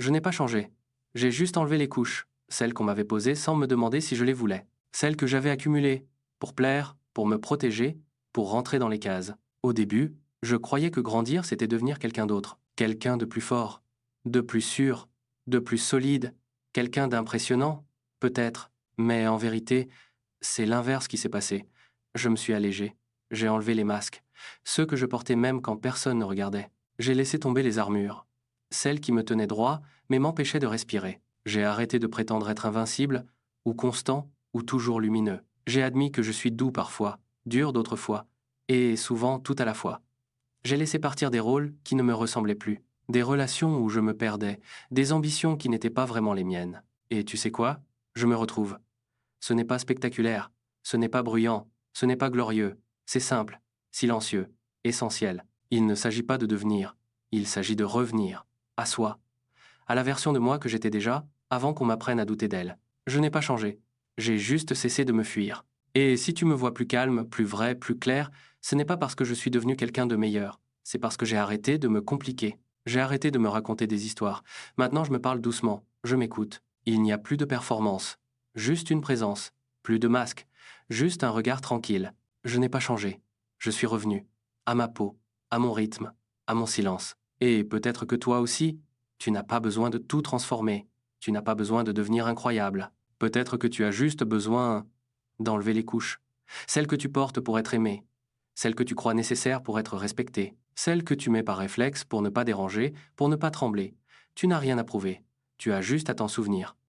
Je n'ai pas changé. J'ai juste enlevé les couches, celles qu'on m'avait posées sans me demander si je les voulais. Celles que j'avais accumulées, pour plaire, pour me protéger, pour rentrer dans les cases. Au début, je croyais que grandir, c'était devenir quelqu'un d'autre. Quelqu'un de plus fort, de plus sûr, de plus solide, quelqu'un d'impressionnant, peut-être. Mais en vérité, c'est l'inverse qui s'est passé. Je me suis allégé. J'ai enlevé les masques, ceux que je portais même quand personne ne regardait. J'ai laissé tomber les armures, celles qui me tenaient droit mais m'empêchaient de respirer. J'ai arrêté de prétendre être invincible, ou constant, ou toujours lumineux. J'ai admis que je suis doux parfois, dur d'autres fois, et souvent tout à la fois. J'ai laissé partir des rôles qui ne me ressemblaient plus, des relations où je me perdais, des ambitions qui n'étaient pas vraiment les miennes. Et tu sais quoi? Je me retrouve. Ce n'est pas spectaculaire, ce n'est pas bruyant, ce n'est pas glorieux, c'est simple, silencieux, essentiel. Il ne s'agit pas de devenir, il s'agit de revenir, à soi, à la version de moi que j'étais déjà, avant qu'on m'apprenne à douter d'elle. Je n'ai pas changé, j'ai juste cessé de me fuir. Et si tu me vois plus calme, plus vrai, plus clair, ce n'est pas parce que je suis devenu quelqu'un de meilleur, c'est parce que j'ai arrêté de me compliquer. J'ai arrêté de me raconter des histoires. Maintenant je me parle doucement, je m'écoute. Il n'y a plus de performance, juste une présence, plus de masque, juste un regard tranquille. Je n'ai pas changé. Je suis revenu, à ma peau, à mon rythme, à mon silence. Et peut-être que toi aussi, tu n'as pas besoin de tout transformer. Tu n'as pas besoin de devenir incroyable. Peut-être que tu as juste besoin d'enlever les couches. Celles que tu portes pour être aimé. Celles que tu crois nécessaires pour être respecté. Celles que tu mets par réflexe pour ne pas déranger, pour ne pas trembler. Tu n'as rien à prouver. Tu as juste à t'en souvenir.